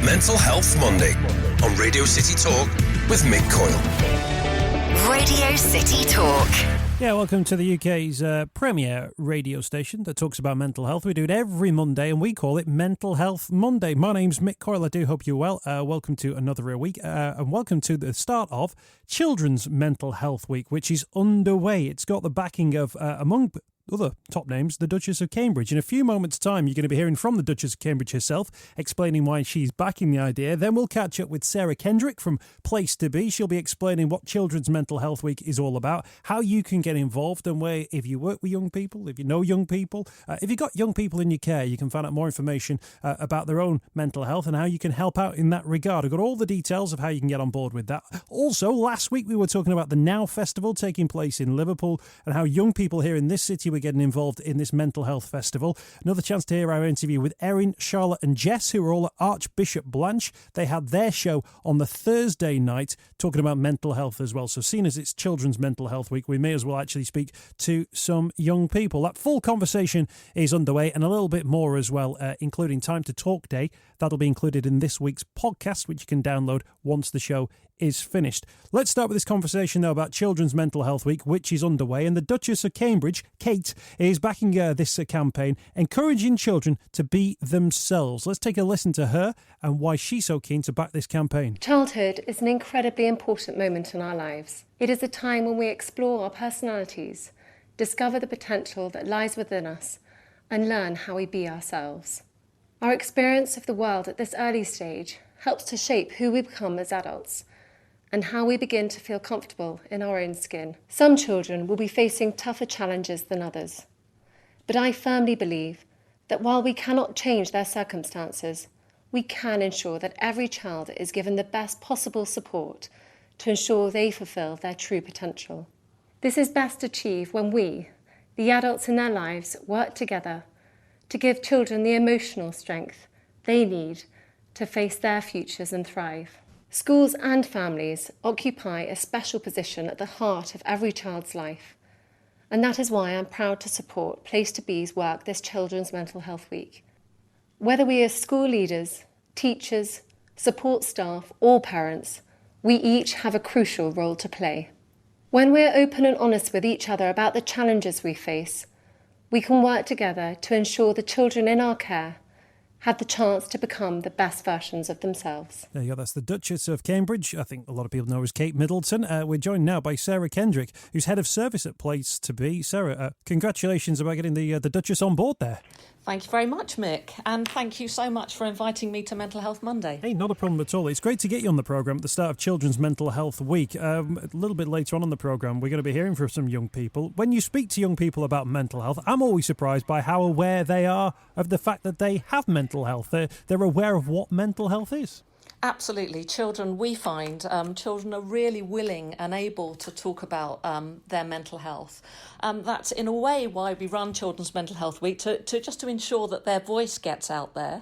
Mental Health Monday on Radio City Talk with Mick Coyle. Radio City Talk. Yeah, welcome to the UK's premier radio station that talks about mental health. We do it every Monday and we call it Mental Health Monday. My name's Mick Coyle. I do hope you're well. Welcome to another week and welcome to the start of Children's Mental Health Week, which is underway. It's got the backing of, among other top names, the Duchess of Cambridge. In a few moments' time, you're going to be hearing from the Duchess of Cambridge herself, explaining why she's backing the idea. Then we'll catch up with Sarah Kendrick from Place to Be. She'll be explaining what Children's Mental Health Week is all about, how you can get involved, and where, if you work with young people, if you know young people, if you've got young people in your care, you can find out more information about their own mental health and how you can help out in that regard. I've got all the details of how you can get on board with that. Also, last week we were talking about the Now Festival taking place in Liverpool and how young people here in this city were getting involved in this mental health festival. Another chance to hear our interview with Erin, Charlotte and Jess, who are all at Archbishop Blanch. They had their show on the Thursday night talking about mental health as well. So seeing as it's Children's Mental Health Week, we may as well actually speak to some young people. That full conversation is underway and a little bit more as well, including Time to Talk Day. That'll be included in this week's podcast, which you can download once the show is finished. Let's start with this conversation, though, about Children's Mental Health Week, which is underway. And the Duchess of Cambridge, Kate, is backing this campaign, encouraging children to be themselves. Let's take a listen to her and why she's so keen to back this campaign. Childhood is an incredibly important moment in our lives. It is a time when we explore our personalities, discover the potential that lies within us, and learn how we be ourselves. Our experience of the world at this early stage helps to shape who we become as adults and how we begin to feel comfortable in our own skin. Some children will be facing tougher challenges than others, but I firmly believe that while we cannot change their circumstances, we can ensure that every child is given the best possible support to ensure they fulfil their true potential. This is best achieved when we, the adults in their lives, work together to give children the emotional strength they need to face their futures and thrive. Schools and families occupy a special position at the heart of every child's life, and that is why I'm proud to support Place to Be's work this Children's Mental Health Week. Whether we are school leaders, teachers, support staff or parents, we each have a crucial role to play. When we're open and honest with each other about the challenges we face, we can work together to ensure the children in our care have the chance to become the best versions of themselves. There you go, that's the Duchess of Cambridge. I think a lot of people know her as Kate Middleton. We're joined now by Sarah Kendrick, who's head of service at Place to Be. Sarah, congratulations about getting the Duchess on board there. Thank you very much, Mick, and thank you so much for inviting me to Mental Health Monday. Hey, not a problem at all. It's great to get you on the programme at the start of Children's Mental Health Week. A little bit later on in the programme, we're going to be hearing from some young people. When you speak to young people about mental health, I'm always surprised by how aware they are of the fact that they have mental health. They're aware of what mental health is. Absolutely. Children, we find children are really willing and able to talk about their mental health. That's in a way why we run Children's Mental Health Week, to ensure that their voice gets out there.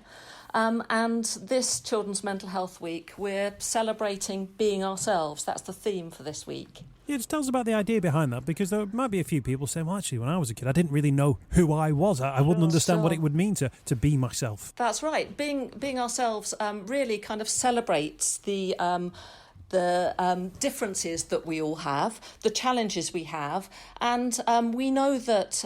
And this Children's Mental Health Week, we're celebrating being ourselves. That's the theme for this week. Yeah, just tell us about the idea behind that, because there might be a few people saying, well, actually, when I was a kid, I didn't really know who I was. I wouldn't understand what it would mean to be myself. That's right. Being ourselves really kind of celebrates the differences that we all have, the challenges we have, and we know that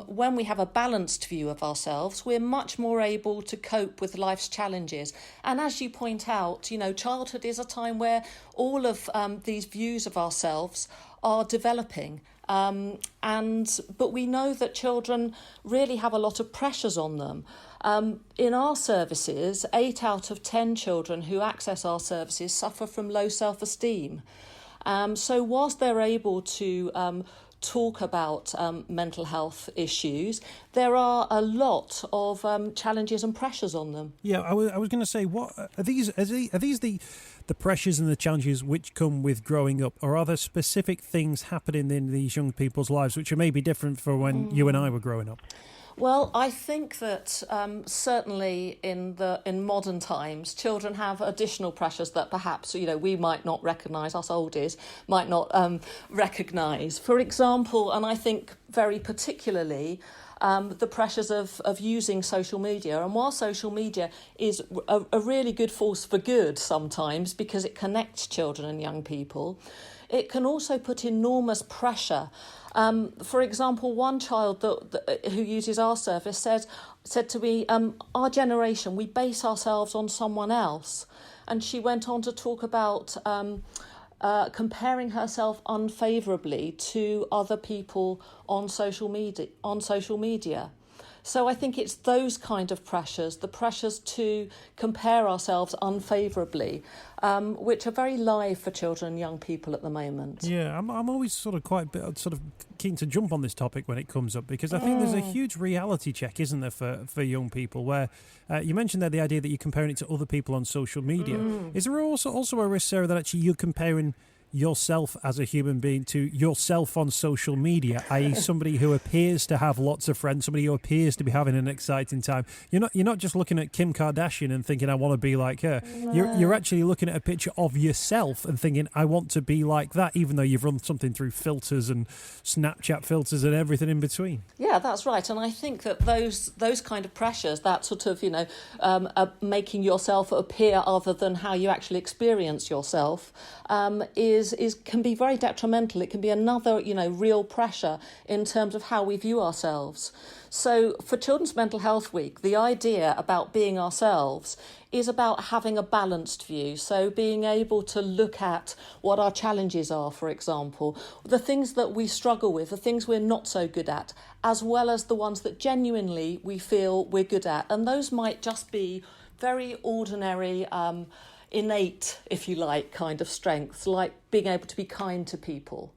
when we have a balanced view of ourselves, we're much more able to cope with life's challenges. And as you point out, childhood is a time where all of these views of ourselves are developing. But we know that children really have a lot of pressures on them. In our services, 8 out of 10 children who access our services suffer from low self-esteem. So whilst they're able to talk about mental health issues, there are a lot of challenges and pressures on them. Yeah, I was going to say, what are these the pressures and the challenges which come with growing up, or are there specific things happening in these young people's lives which are maybe different from when you and I were growing up? Well, I think that certainly in modern times, children have additional pressures that perhaps we might not recognise, us oldies might not recognise. For example, and I think very particularly, the pressures of using social media. And while social media is a really good force for good sometimes because it connects children and young people, it can also put enormous pressure. For example, one child who uses our service said to me, our generation, we base ourselves on someone else. And she went on to talk about comparing herself unfavourably to other people on social media. So I think it's those kind of pressures, the pressures to compare ourselves unfavourably, which are very live for children and young people at the moment. Yeah, I'm always sort of keen to jump on this topic when it comes up, because I think there's a huge reality check, isn't there, for young people, where you mentioned there the idea that you're comparing it to other people on social media. Is there also a risk, Sarah, that actually you're comparing yourself as a human being to yourself on social media, i.e. somebody who appears to have lots of friends, somebody who appears to be having an exciting time? You're not just looking at Kim Kardashian and thinking, I want to be like her. No. You're actually looking at a picture of yourself and thinking, I want to be like that, even though you've run something through filters and Snapchat filters and everything in between. Yeah, that's right. And I think that those kind of pressures, that sort of, making yourself appear other than how you actually experience yourself, can be very detrimental. It can be another, real pressure in terms of how we view ourselves. So for Children's Mental Health Week, the idea about being ourselves is about having a balanced view. So being able to look at what our challenges are, for example, the things that we struggle with, the things we're not so good at, as well as the ones that genuinely we feel we're good at. And those might just be very ordinary, innate, if you like, kind of strengths, like being able to be kind to people.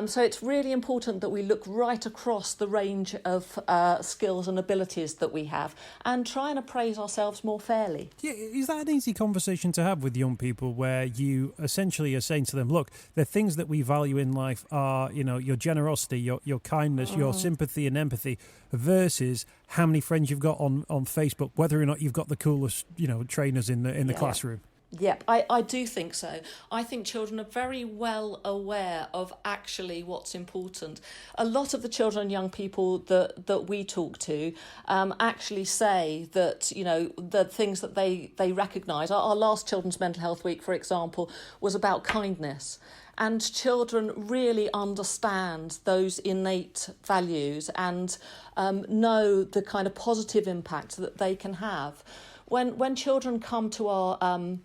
So it's really important that we look right across the range of skills and abilities that we have and try and appraise ourselves more fairly. Yeah, is that an easy conversation to have with young people, where you essentially are saying to them, look, the things that we value in life are, your generosity, your kindness, your sympathy and empathy, versus how many friends you've got on Facebook, whether or not you've got the coolest, trainers in the classroom? Yep, I do think so. I think children are very well aware of actually what's important. A lot of the children and young people that we talk to actually say that, the things that they recognise. Our last Children's Mental Health Week, for example, was about kindness. And children really understand those innate values and know the kind of positive impact that they can have. When children come to our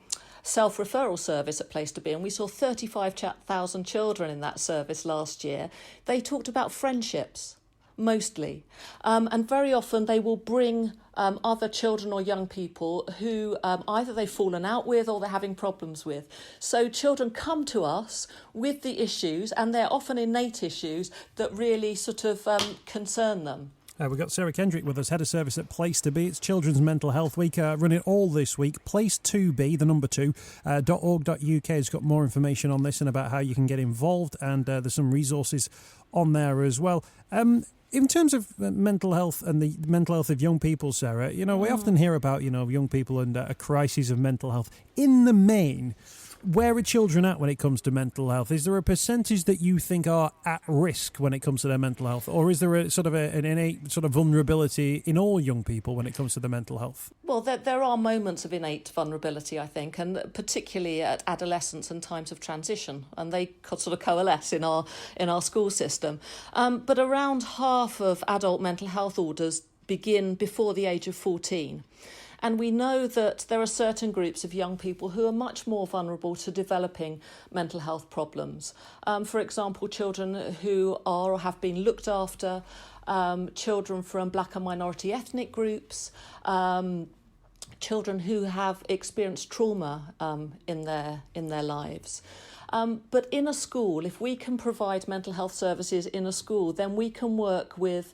self-referral service at Place to Be, and we saw 35,000 children in that service last year, they talked about friendships, mostly. And very often they will bring other children or young people who either they've fallen out with or they're having problems with. So children come to us with the issues, and they're often innate issues that really sort of concern them. We've got Sarah Kendrick with us, Head of Service at Place to Be. It's Children's Mental Health Week, running all this week. Place2be, the number 2, .org.uk has got more information on this and about how you can get involved, and there's some resources on there as well. In terms of mental health and the mental health of young people, Sarah, we often hear about, young people and a crisis of mental health. In the main, where are children at when it comes to mental health? Is there a percentage that you think are at risk when it comes to their mental health? Or is there a sort of an innate sort of vulnerability in all young people when it comes to their mental health? Well, there are moments of innate vulnerability, I think, and particularly at adolescence and times of transition, and they sort of coalesce in our school system. But around half of adult mental health orders begin before the age of 14. And we know that there are certain groups of young people who are much more vulnerable to developing mental health problems. For example, children who are or have been looked after, children from black and minority ethnic groups, children who have experienced trauma in their lives. But in a school, if we can provide mental health services in a school, then we can work with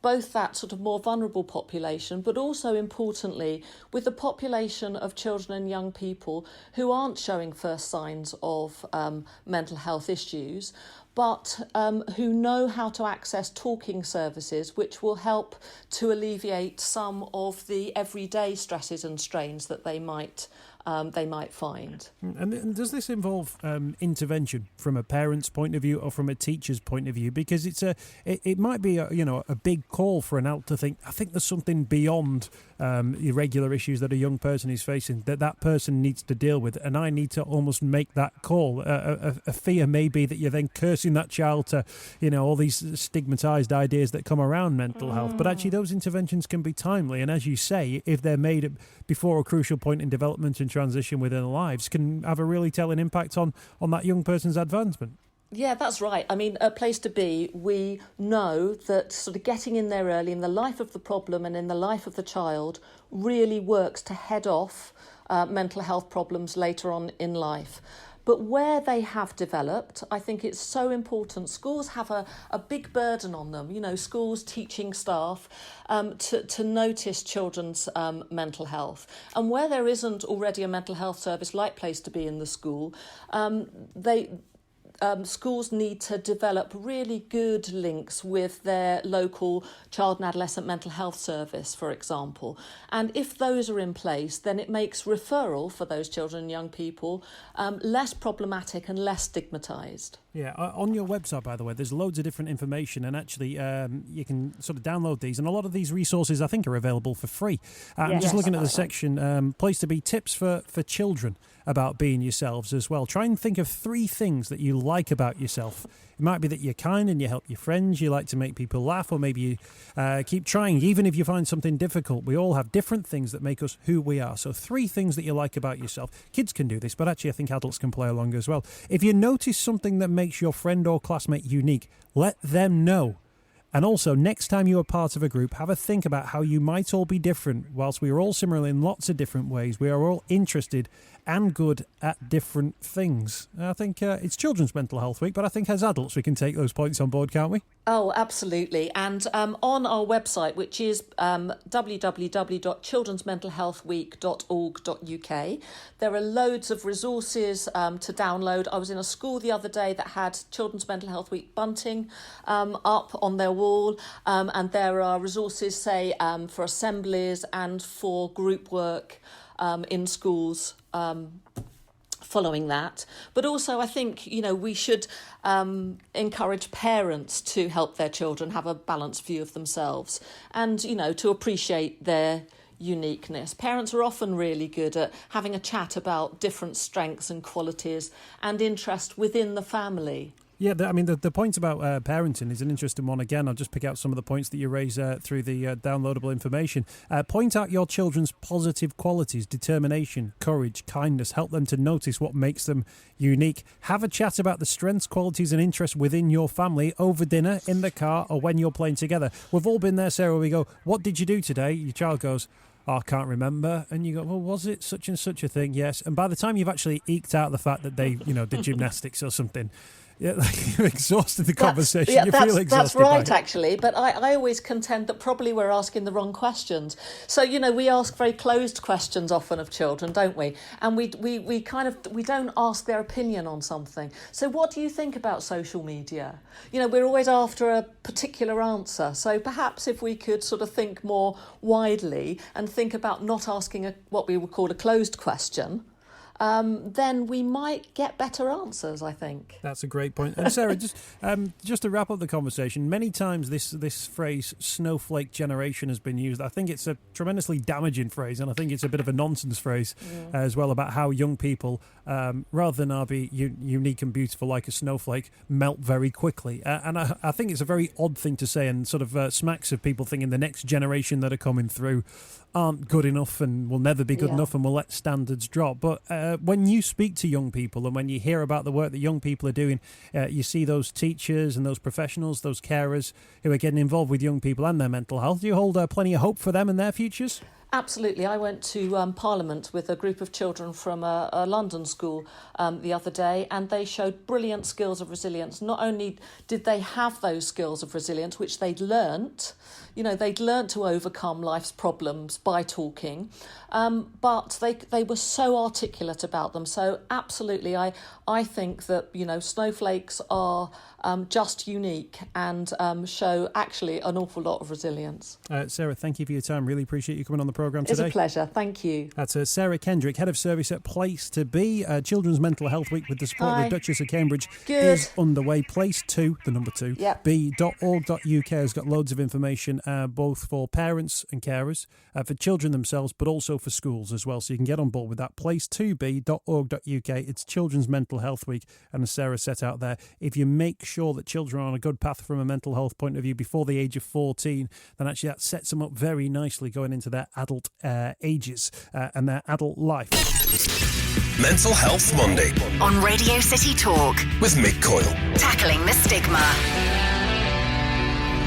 both that sort of more vulnerable population, but also importantly with the population of children and young people who aren't showing first signs of mental health issues, but who know how to access talking services, which will help to alleviate some of the everyday stresses and strains that they might they might find. And does this involve intervention from a parent's point of view or from a teacher's point of view? Because it might be a big call for an adult to think, I think there's something beyond irregular issues that a young person is facing that person needs to deal with, and I need to almost make that call. A fear may be that you're then cursing that child to, all these stigmatised ideas that come around mental health. But actually those interventions can be timely, and as you say, if they're made before a crucial point in development and transition within their lives, can have a really telling impact on that young person's advancement. Yeah, that's right. I mean, a place to be, we know that sort of getting in there early in the life of the problem and in the life of the child really works to head off mental health problems later on in life. But where they have developed, I think it's so important. Schools have a big burden on them, schools, teaching staff, to notice children's mental health. And where there isn't already a mental health service like Place to Be in the school, schools need to develop really good links with their local child and adolescent mental health service, for example. And if those are in place, then it makes referral for those children and young people less problematic and less stigmatised. Yeah, on your website, by the way, there's loads of different information, and actually you can sort of download these, and a lot of these resources I think are available for free. I'm just looking at the section, Place to Be tips for children about being yourselves as well. Try and think of 3 things that you like about yourself. It might be that you're kind and you help your friends, you like to make people laugh, or maybe you keep trying, even if you find something difficult. We all have different things that make us who we are. So 3 things that you like about yourself. Kids can do this, but actually I think adults can play along as well. If you notice something that makes your friend or classmate unique, let them know. And also, next time you are part of a group, have a think about how you might all be different. Whilst we are all similar in lots of different ways, we are all interested and good at different things. I think it's Children's Mental Health Week, but I think as adults we can take those points on board, can't we? Oh, absolutely. And on our website, which is www.childrensmentalhealthweek.org.uk, there are loads of resources to download. I was in a school the other day that had Children's Mental Health Week bunting up on their wall, and there are resources, say, for assemblies and for group work in schools following that. But also I think, we should encourage parents to help their children have a balanced view of themselves and, to appreciate their uniqueness. Parents are often really good at having a chat about different strengths and qualities and interest within the family. Yeah, the point about parenting is an interesting one. Again, I'll just pick out some of the points that you raise through the downloadable information. Point out your children's positive qualities: determination, courage, kindness. Help them to notice what makes them unique. Have a chat about the strengths, qualities and interests within your family over dinner, in the car, or when you're playing together. We've all been there, Sarah. We go, what did you do today? Your child goes, oh, I can't remember. And you go, well, was it such and such a thing? Yes. And by the time you've actually eked out the fact that they, did gymnastics or something, yeah, you've exhausted the conversation. You feel exhausted. That's right, actually. But I always contend that probably we're asking the wrong questions. So, we ask very closed questions often of children, don't we? And we don't ask their opinion on something. So what do you think about social media? We're always after a particular answer. So perhaps if we could sort of think more widely and think about not asking what we would call a closed question, then we might get better answers, I think. That's a great point. And Sarah, just to wrap up the conversation, many times this phrase snowflake generation has been used. I think it's a tremendously damaging phrase, and I think it's a bit of a nonsense phrase as well, about how young people, rather than be unique and beautiful like a snowflake, melt very quickly. And I think it's a very odd thing to say, and sort of smacks of people thinking the next generation that are coming through aren't good enough and will never be good enough and will let standards drop. But when you speak to young people and when you hear about the work that young people are doing, you see those teachers and those professionals, those carers who are getting involved with young people and their mental health. Do you hold plenty of hope for them and their futures? Absolutely. I went to Parliament with a group of children from a London school the other day, and they showed brilliant skills of resilience. Not only did they have those skills of resilience, which they'd learnt, they'd learnt to overcome life's problems by talking, but they were so articulate about them. So absolutely, I think that, snowflakes are just unique and show actually an awful lot of resilience. Sarah, thank you for your time. Really appreciate you coming on the programme today. It's a pleasure. Thank you. That's Sarah Kendrick, Head of Service at Place to Be. Children's Mental Health Week with the support of the Duchess of Cambridge is underway. Place 2, the number 2, be.org.uk has got loads of information, both for parents and carers, for children themselves, but also for schools as well. So you can get on board with that. Place2be.org.uk. It's Children's Mental Health Week, and as Sarah set out there, if you make sure that children are on a good path from a mental health point of view before the age of 14, then actually that sets them up very nicely going into their adult ages and their adult life. Mental Health Monday on Radio City Talk with Mick Coyle. Tackling the stigma.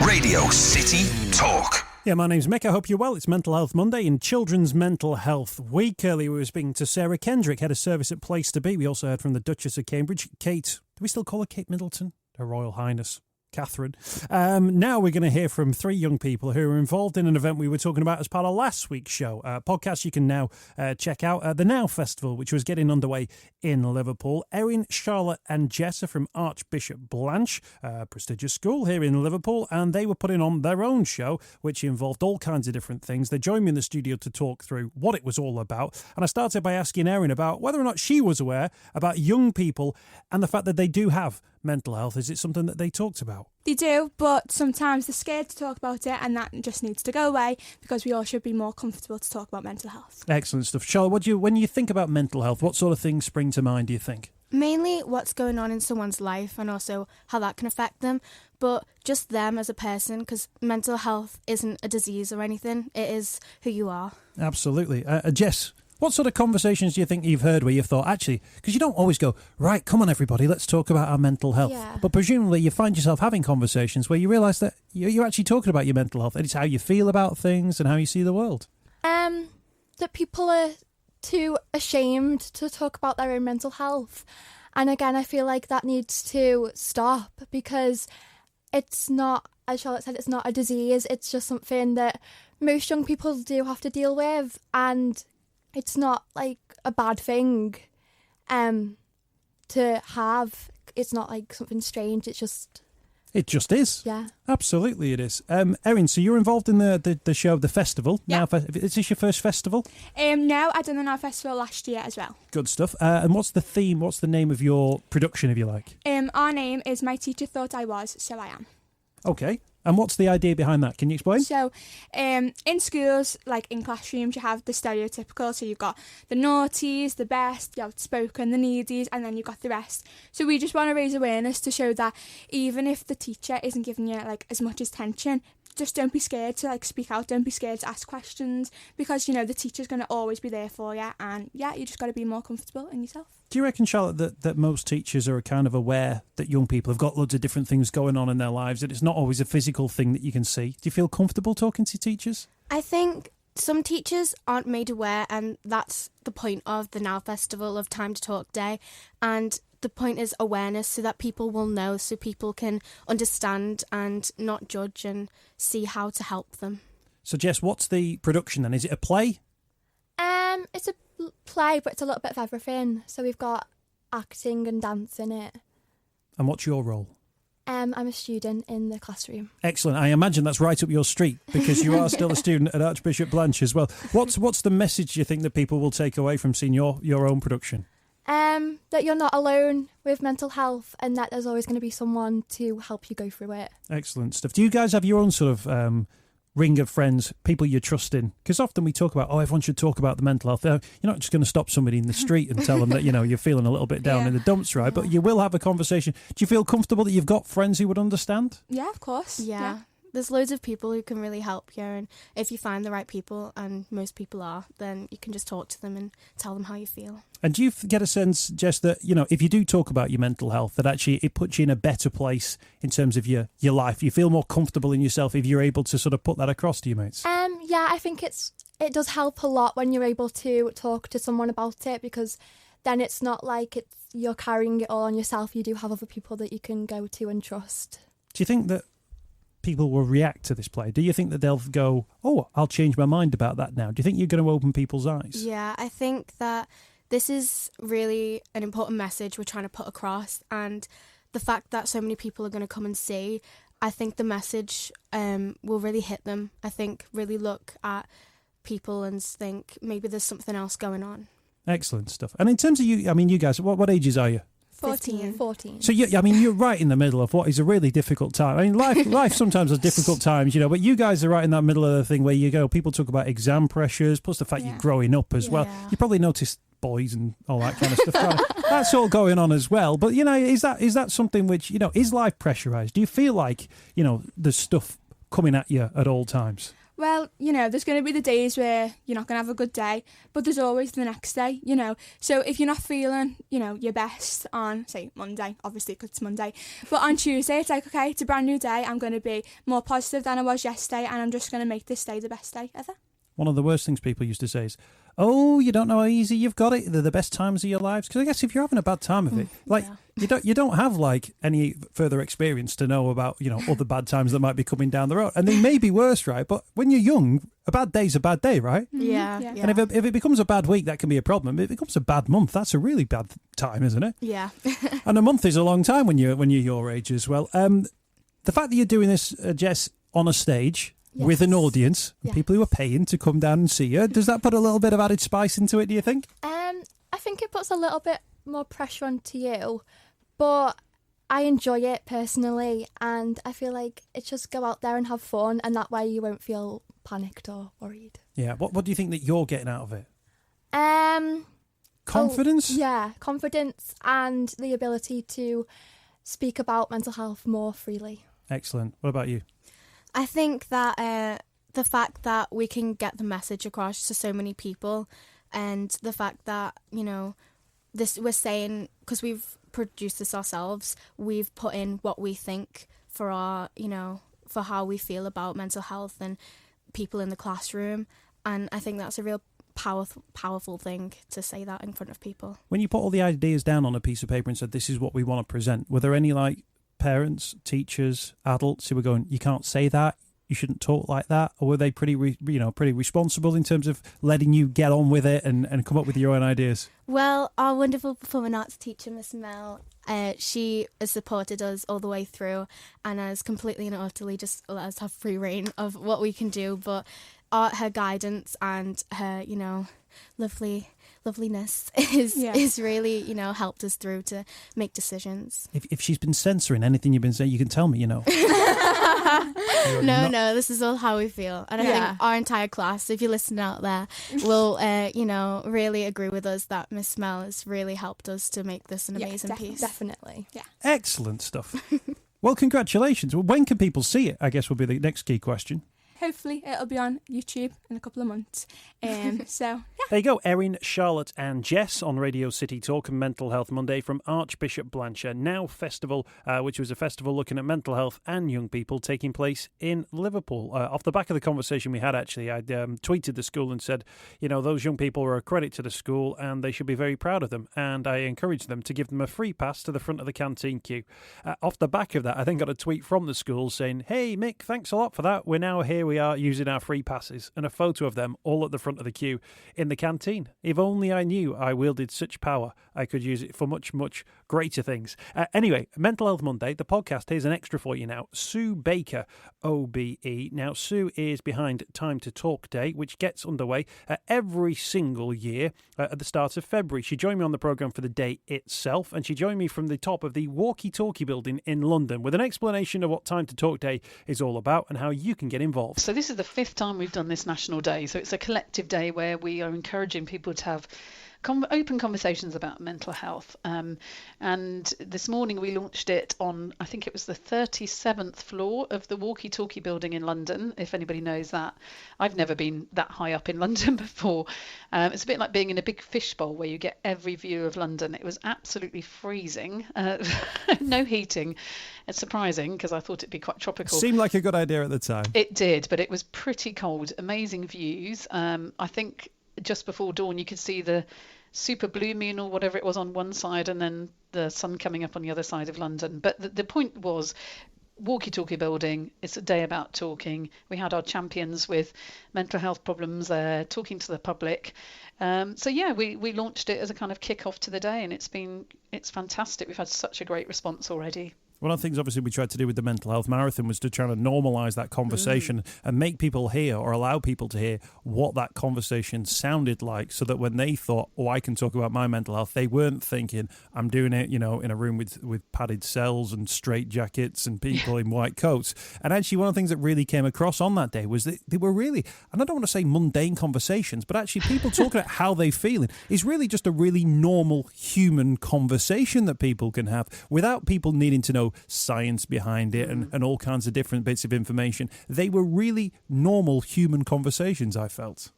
Radio City Talk. Yeah, my name's Mick. I hope you're well. It's Mental Health Monday and Children's Mental Health Week. Earlier we were speaking to Sarah Kendrick, Head of Service at Place to Be. We also heard from the Duchess of Cambridge, Kate. Do we still call her Kate Middleton? Her Royal Highness Catherine. Now we're going to hear from 3 young people who are involved in an event we were talking about as part of last week's show. Podcast you can now check out. The Now Festival, which was getting underway in Liverpool. Erin, Charlotte and Jess are from Archbishop Blanch, a prestigious school here in Liverpool, and they were putting on their own show, which involved all kinds of different things. They joined me in the studio to talk through what it was all about. And I started by asking Erin about whether or not she was aware about young people and the fact that they do have mental health. Is it something that they talked about? They do, but sometimes they're scared to talk about it, and that just needs to go away because we all should be more comfortable to talk about mental health. Excellent stuff. Charlotte, when you think about mental health, what sort of things spring to mind, do you think? Mainly what's going on in someone's life and also how that can affect them, but just them as a person, because mental health isn't a disease or anything, it is who you are. Absolutely. Jess, what sort of conversations do you think you've heard where you've thought, actually, because you don't always go, right, come on everybody, let's talk about our mental health. Yeah. But presumably you find yourself having conversations where you realise that you're actually talking about your mental health and it's how you feel about things and how you see the world. That people are too ashamed to talk about their own mental health. And again, I feel like that needs to stop because it's not, as Charlotte said, it's not a disease. It's just something that most young people do have to deal with, and it's not like a bad thing to have. It's not like something strange. It just is. Yeah. Absolutely it is. Erin, so you're involved in the show, the festival. Yeah. Now, is this your first festival? No, I done the Now Festival last year as well. Good stuff. And what's the theme? What's the name of your production, if you like? Our name is My Teacher Thought I Was, So I Am. Okay. And what's the idea behind that? Can you explain? So, in schools, like in classrooms, you have the stereotypical. So you've got the naughties, the best, the outspoken, the needies, and then you've got the rest. So we just want to raise awareness to show that even if the teacher isn't giving you like as much attention, just don't be scared to like speak out. Don't be scared to ask questions because you know the teacher's going to always be there for you. And yeah, you just got to be more comfortable in yourself. Do you reckon, Charlotte, that most teachers are kind of aware that young people have got loads of different things going on in their lives, and it's not always a physical thing that you can see? Do you feel comfortable talking to teachers? I think some teachers aren't made aware, and that's the point of the Now Festival, of Time to Talk Day. And the point is awareness so that people will know, so people can understand and not judge and see how to help them. So, Jess, what's the production then? Is it a play? It's a play, but it's a little bit of everything. So we've got acting and dance in it. And what's your role? I'm a student in the classroom. Excellent. I imagine that's right up your street because you are still a student at Archbishop Blanch as well. What's the message you think that people will take away from seeing your own production? That you're not alone with mental health and that there's always going to be someone to help you go through it. Excellent stuff. Do you guys have your own sort of ring of friends, people you trust in? Because often we talk about, everyone should talk about the mental health. You're not just going to stop somebody in the street and tell them that, you're feeling a little bit down in the dumps, right? But you will have a conversation. Do you feel comfortable that you've got friends who would understand? Yeah, of course. Yeah. There's loads of people who can really help you, and if you find the right people, and most people are, then you can just talk to them and tell them how you feel. And do you get a sense, Jess, that, if you do talk about your mental health, that actually it puts you in a better place in terms of your life? You feel more comfortable in yourself if you're able to sort of put that across to your mates? Yeah, I think it does help a lot when you're able to talk to someone about it, because then it's not like you're carrying it all on yourself. You do have other people that you can go to and trust. Do you think that people will react to this play? Do you think that they'll go, I'll change my mind about that now? Do you think you're going to open people's eyes? Yeah, I think that this is really an important message we're trying to put across, and the fact that so many people are going to come and see, I think the message will really hit them. I think really look at people and think maybe there's something else going on. Excellent stuff. And in terms of you, I mean, you guys, what ages are you? 14. So you're right in the middle of what is a really difficult time. I mean, life sometimes has difficult times, but you guys are right in that middle of the thing where you go. People talk about exam pressures, plus the fact you're growing up as well. You probably noticed boys and all that kind of stuff. That's all going on as well. But is that something which is life pressurized? Do you feel like there's stuff coming at you at all times? Well, there's going to be the days where you're not going to have a good day, but there's always the next day, So if you're not feeling, your best on, say, Monday, obviously because it's Monday, but on Tuesday, it's like, okay, it's a brand new day. I'm going to be more positive than I was yesterday, and I'm just going to make this day the best day ever. One of the worst things people used to say is, oh, you don't know how easy you've got it. They're the best times of your lives. Because I guess if you're having a bad time of it, you don't have any further experience to know about other bad times that might be coming down the road, and they may be worse, right? But when you're young, a bad day's a bad day, right? Yeah. And if it becomes a bad week, that can be a problem. If it becomes a bad month, that's a really bad time, isn't it? Yeah. And a month is a long time when you're your age as well. The fact that you're doing this, Jess, on a stage. Yes. With an audience, people who are paying to come down and see you. Does that put a little bit of added spice into it, do you think? I think it puts a little bit more pressure onto you, but I enjoy it personally, and I feel like it's just go out there and have fun, and that way you won't feel panicked or worried. Yeah, what do you think that you're getting out of it? Confidence? Confidence and the ability to speak about mental health more freely. Excellent. What about you? I think that the fact that we can get the message across to so many people, and the fact that, this we're saying, because we've produced this ourselves, we've put in what we think for our, for how we feel about mental health and people in the classroom. And I think that's a real powerful thing to say that in front of people. When you put all the ideas down on a piece of paper and said, this is what we want to present, were there any parents, teachers, adults who were going, you can't say that, you shouldn't talk like that? Or were they pretty responsible in terms of letting you get on with it and come up with your own ideas? Well, our wonderful performing arts teacher, Miss Mel, she has supported us all the way through and has completely and utterly just let us have free reign of what we can do. But her guidance and her, loveliness is really, helped us through to make decisions. If she's been censoring anything you've been saying, you can tell me, No, this is all how we feel. And I think our entire class, if you're listening out there, will, really agree with us that Miss Mel has really helped us to make this an amazing piece. Definitely. Yeah. Excellent stuff. Well, congratulations. When can people see it, I guess, will be the next key question. Hopefully it'll be on YouTube in a couple of months. So, There you go, Erin, Charlotte and Jess on Radio City Talk and Mental Health Monday from Archbishop Blanch Now Festival, which was a festival looking at mental health and young people taking place in Liverpool. Off the back of the conversation we had, actually, I tweeted the school and said, those young people are a credit to the school and they should be very proud of them. And I encouraged them to give them a free pass to the front of the canteen queue. Off the back of that, I then got a tweet from the school saying, hey, Mick, thanks a lot for that. We're now here. We are using our free passes, and a photo of them all at the front of the queue in the canteen. If only I knew I wielded such power, I could use it for much, much greater things. Anyway, Mental Health Monday, the podcast, here's an extra for you now. Sue Baker OBE. Now, Sue is behind Time to Talk Day, which gets underway every single year at the start of February. She joined me on the programme for the day itself, and she joined me from the top of the Walkie Talkie building in London with an explanation of what Time to Talk Day is all about and how you can get involved. So this is the 5th time we've done this national day. So it's a collective day where we are encouraging people to have open conversations about mental health. And this morning we launched it on, I think it was the 37th floor of the Walkie Talkie building in London, if anybody knows that. I've never been that high up in London before. It's a bit like being in a big fishbowl where you get every view of London. It was absolutely freezing, no heating. It's surprising because I thought it'd be quite tropical. Seemed like a good idea at the time. It did, but it was pretty cold. Amazing views. I think just before dawn you could see the super blue moon or whatever it was on one side and then the sun coming up on the other side of London. But the point was, walkie-talkie building. It's a day about talking. We had our champions with mental health problems there, talking to the public. So yeah, we launched it as a kind of kick-off to the day, and it's fantastic. We've had such a great response already. One of the things, obviously, we tried to do with the mental health marathon was to try to normalise that conversation and make people hear, or allow people to hear, what that conversation sounded like, so that when they thought, oh, I can talk about my mental health, they weren't thinking, I'm doing it, in a room with padded cells and straight jackets and people in white coats. And actually, one of the things that really came across on that day was that they were really, and I don't want to say mundane conversations, but actually people talking about how they're feeling is really just a really normal human conversation that people can have without people needing to know science behind it and all kinds of different bits of information. They were really normal human conversations, I felt.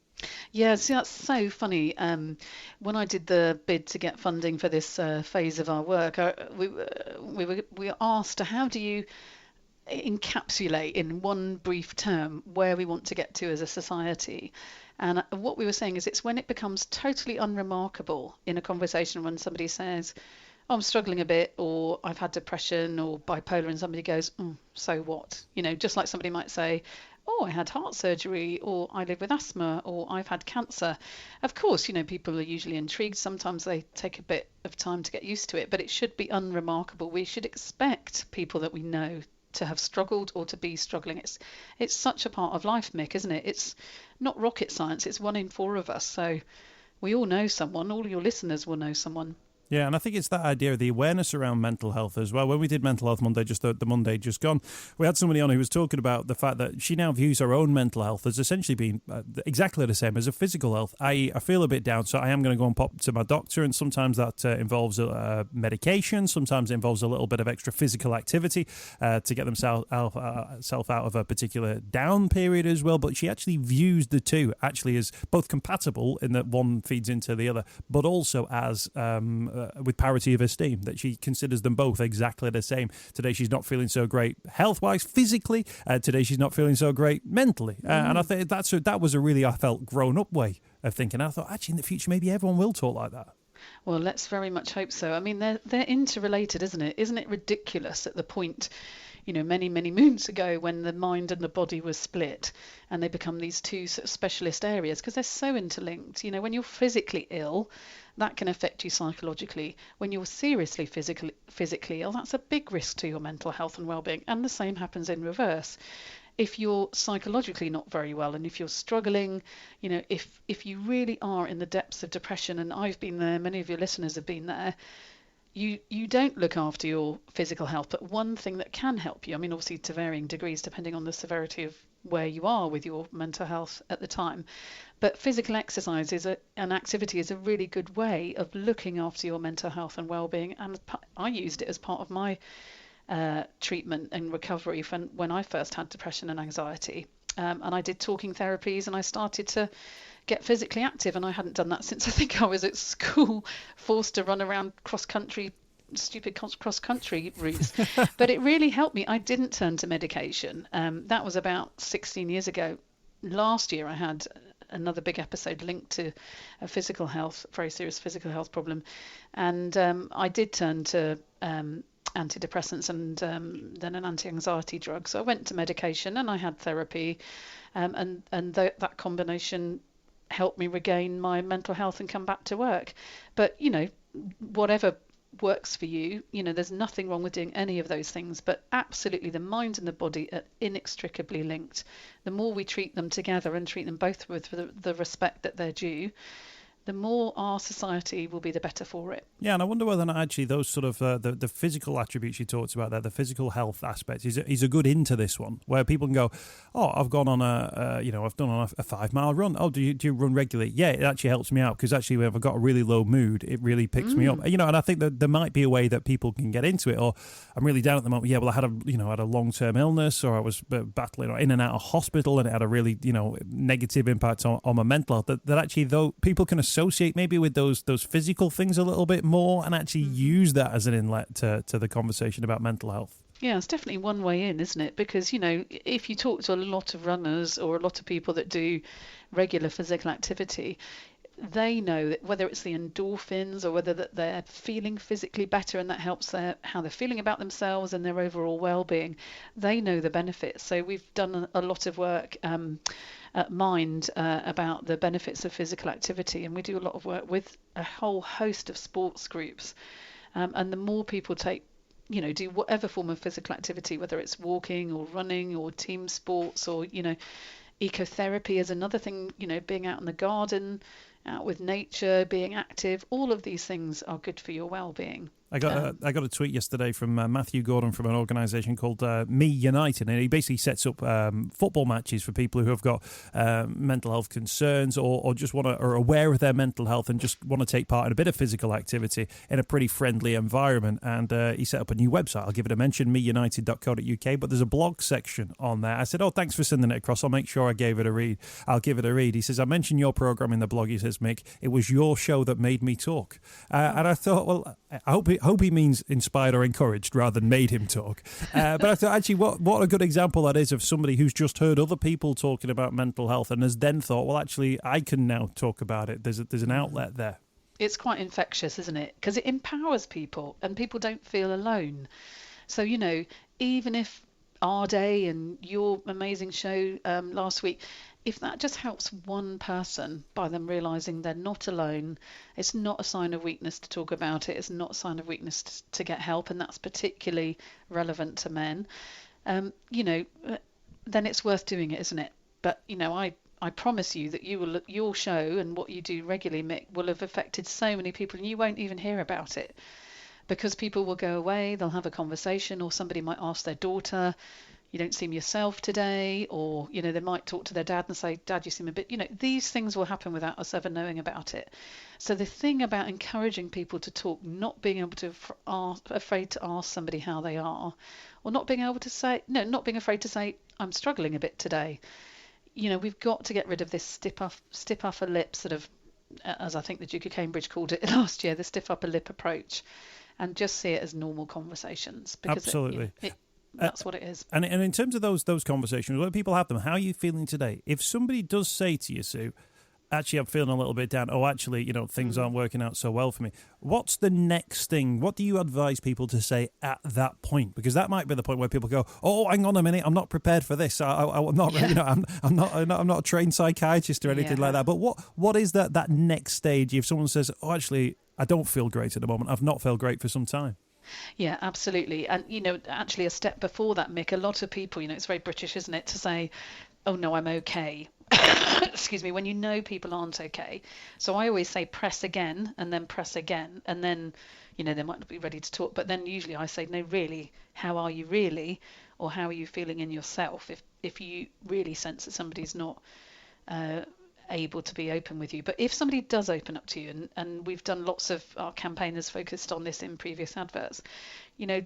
Yeah, see, that's so funny. When I did the bid to get funding for this phase of our work, we were asked, how do you encapsulate in one brief term where we want to get to as a society? And what we were saying is, it's when it becomes totally unremarkable in a conversation when somebody says, I'm struggling a bit, or I've had depression or bipolar, and somebody goes, so what? Just like somebody might say, oh, I had heart surgery, or I live with asthma, or I've had cancer. Of course, people are usually intrigued. Sometimes they take a bit of time to get used to it, but it should be unremarkable. We should expect people that we know to have struggled or to be struggling. It's such a part of life, Mick, isn't it? It's not rocket science. It's 1 in 4 of us. So we all know someone. All your listeners will know someone. Yeah, and I think it's that idea of the awareness around mental health as well. When we did Mental Health Monday, just the Monday just gone, we had somebody on who was talking about the fact that she now views her own mental health as essentially being exactly the same as a physical health. I feel a bit down, so I am going to go and pop to my doctor, and sometimes that involves medication, sometimes it involves a little bit of extra physical activity to get themselves out of a particular down period as well. But she actually views the two actually as both compatible in that one feeds into the other, but also as with parity of esteem, that she considers them both exactly the same. Today she's not feeling so great health-wise, physically. Today she's not feeling so great mentally. And I think that was a really, I felt, grown-up way of thinking. I thought, actually, in the future, maybe everyone will talk like that. Well, let's very much hope so. I mean, they're interrelated, isn't it? Isn't it ridiculous at the point, many, many moons ago, when the mind and the body were split and they become these two sort of specialist areas, because they're so interlinked. When you're physically ill, that can affect you psychologically. When you're seriously physically ill, that's a big risk to your mental health and well-being. And the same happens in reverse. If you're psychologically not very well, and if you're struggling, if you really are in the depths of depression, and I've been there, many of your listeners have been there, you don't look after your physical health. But one thing that can help you, I mean, obviously to varying degrees depending on the severity of where you are with your mental health at the time, but physical exercise an activity is a really good way of looking after your mental health and well-being. And I used it as part of my treatment and recovery when I first had depression and anxiety. And I did talking therapies, and I started to get physically active, and I hadn't done that since I think I was at school, forced to run around stupid cross-country routes. But it really helped me. I didn't turn to medication. That was about 16 years ago. Last year I had another big episode linked to a very serious physical health problem, and I did turn to antidepressants and then an anti-anxiety drug. So I went to medication and I had therapy, and that combination helped me regain my mental health and come back to work. But whatever works for you, there's nothing wrong with doing any of those things, but absolutely the mind and the body are inextricably linked. The more we treat them together and treat them both with the respect that they're due, the more our society will be the better for it. Yeah, and I wonder whether or not actually those sort of the physical attributes you talked about there, the physical health aspect, is a good into this one, where people can go, oh, I've gone on I've done on a 5-mile run. Oh, do you run regularly? Yeah, it actually helps me out, because actually when I've got a really low mood, it really picks me up. And I think that there might be a way that people can get into it. Or I'm really down at the moment. Yeah, well, I had a long-term illness, or I was battling in and out of hospital, and it had a really negative impact on my mental health. That actually, though, people can associate maybe with those physical things a little bit more, and actually use that as an inlet to the conversation about mental health. Yeah, it's definitely one way in, isn't it? Because, if you talk to a lot of runners or a lot of people that do regular physical activity, they know that whether it's the endorphins or whether that they're feeling physically better and that helps how they're feeling about themselves and their overall well-being, they know the benefits. So we've done a lot of work at Mind about the benefits of physical activity, and we do a lot of work with a whole host of sports groups, and the more people do whatever form of physical activity, whether it's walking or running or team sports or ecotherapy is another thing, being out in the garden, out with nature, being active, all of these things are good for your well-being. I got a tweet yesterday from Matthew Gordon from an organisation called Me United, and he basically sets up football matches for people who have got mental health concerns or just are aware of their mental health and just want to take part in a bit of physical activity in a pretty friendly environment. And he set up a new website. I'll give it a mention, meunited.co.uk, but there's a blog section on there. I said, oh, thanks for sending it across. I'll make sure I gave it a read. I'll give it a read. He says, I mentioned your programme in the blog. He says, Mick, it was your show that made me talk. And I thought, well, I hope he means inspired or encouraged rather than made him talk. But I thought, actually, what a good example that is of somebody who's just heard other people talking about mental health and has then thought, well, actually, I can now talk about it. There's an outlet there. It's quite infectious, isn't it? Because it empowers people and people don't feel alone. So, even if our day and your amazing show last week, if that just helps one person by them realising they're not alone, it's not a sign of weakness to talk about it, it's not a sign of weakness to get help, and that's particularly relevant to men, then it's worth doing it, isn't it? But, I promise you that your show and what you do regularly, Mick, will have affected so many people and you won't even hear about it because people will go away, they'll have a conversation, or somebody might ask their daughter, you don't seem yourself today, or they might talk to their dad and say, Dad, you seem a bit, these things will happen without us ever knowing about it. So the thing about encouraging people to talk, not being able to afraid to ask somebody how they are, or not being afraid to say I'm struggling a bit today. We've got to get rid of this stiff upper lip sort of, as I think the Duke of Cambridge called it last year, the stiff upper lip approach, and just see it as normal conversations. Because absolutely. That's what it is. And in terms of those conversations, when people have them, how are you feeling today? If somebody does say to you, Sue, actually, I'm feeling a little bit down. Oh, actually, things aren't working out so well for me. What's the next thing? What do you advise people to say at that point? Because that might be the point where people go, "Oh, hang on a minute, I'm not prepared for this. I'm not, I'm not a trained psychiatrist or anything like that." But what is that next stage if someone says, "Oh, actually, I don't feel great at the moment. I've not felt great for some time." Yeah, absolutely. And, actually a step before that, Mick, a lot of people, it's very British, isn't it, to say, oh, no, I'm okay. Excuse me, when people aren't okay. So I always say press again and then press again. And then, they might not be ready to talk. But then usually I say, no, really, how are you really? Or how are you feeling in yourself? If you really sense that somebody's not able to be open with you. But if somebody does open up to you, and we've done lots of our campaigners focused on this in previous adverts,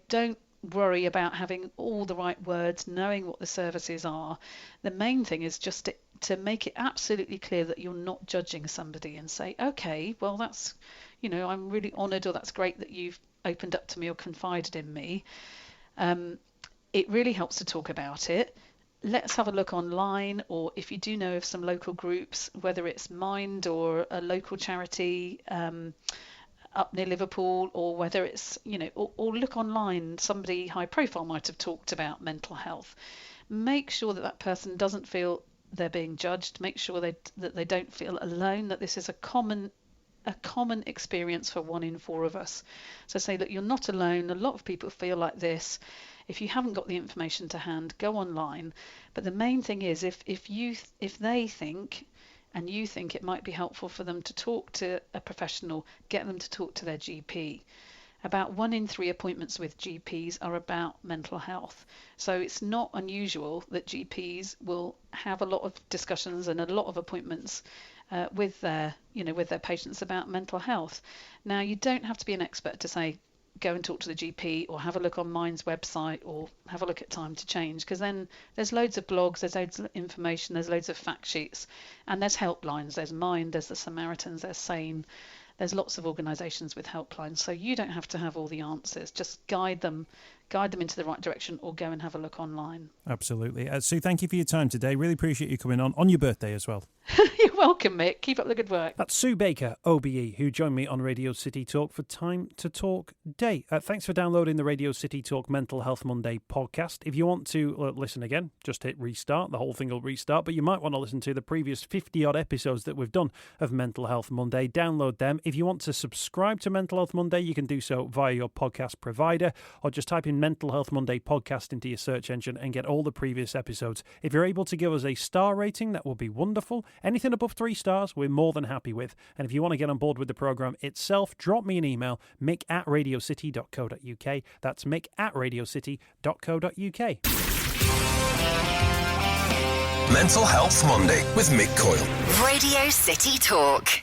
don't worry about having all the right words, knowing what the services are. The main thing is just to make it absolutely clear that you're not judging somebody and say, okay, well, that's, I'm really honoured, or that's great that you've opened up to me or confided in me. It really helps to talk about it. Let's have a look online, or if you do know of some local groups, whether it's Mind or a local charity up near Liverpool, or whether it's, or look online, somebody high profile might have talked about mental health. Make sure that person doesn't feel they're being judged. Make sure that they don't feel alone, that this is a common experience for 1 in 4 of us. So say that you're not alone. A lot of people feel like this. If you haven't got the information to hand, go online. But the main thing is, if they think, and you think it might be helpful for them to talk to a professional, get them to talk to their GP. About 1 in 3 appointments with GPs are about mental health. So it's not unusual that GPs will have a lot of discussions and a lot of appointments with their patients about mental health. Now, you don't have to be an expert to say, go and talk to the GP, or have a look on Mind's website, or have a look at Time to Change, because then there's loads of blogs, there's loads of information, there's loads of fact sheets, and there's helplines. There's Mind, there's the Samaritans, there's Sane, there's lots of organisations with helplines. So you don't have to have all the answers. Just guide them into the right direction, or go and have a look online. Absolutely. Sue, thank you for your time today. Really appreciate you coming on your birthday as well. You're welcome, Mick. Keep up the good work. That's Sue Baker OBE, who joined me on Radio City Talk for Time to Talk Day. Thanks for downloading the Radio City Talk Mental Health Monday podcast. If you want to listen again, just hit restart. The whole thing will restart, but you might want to listen to the previous 50-odd episodes that we've done of Mental Health Monday. Download them. If you want to subscribe to Mental Health Monday, you can do so via your podcast provider, or just type in Mental Health Monday podcast into your search engine and get all the previous episodes. If you're able to give us a star rating, that would be wonderful. Anything above 3 stars, we're more than happy with. And if you want to get on board with the programme itself, drop me an email, mick@radiocity.co.uk. That's mick@radiocity.co.uk. Mental Health Monday with Mick Coyle. Radio City Talk.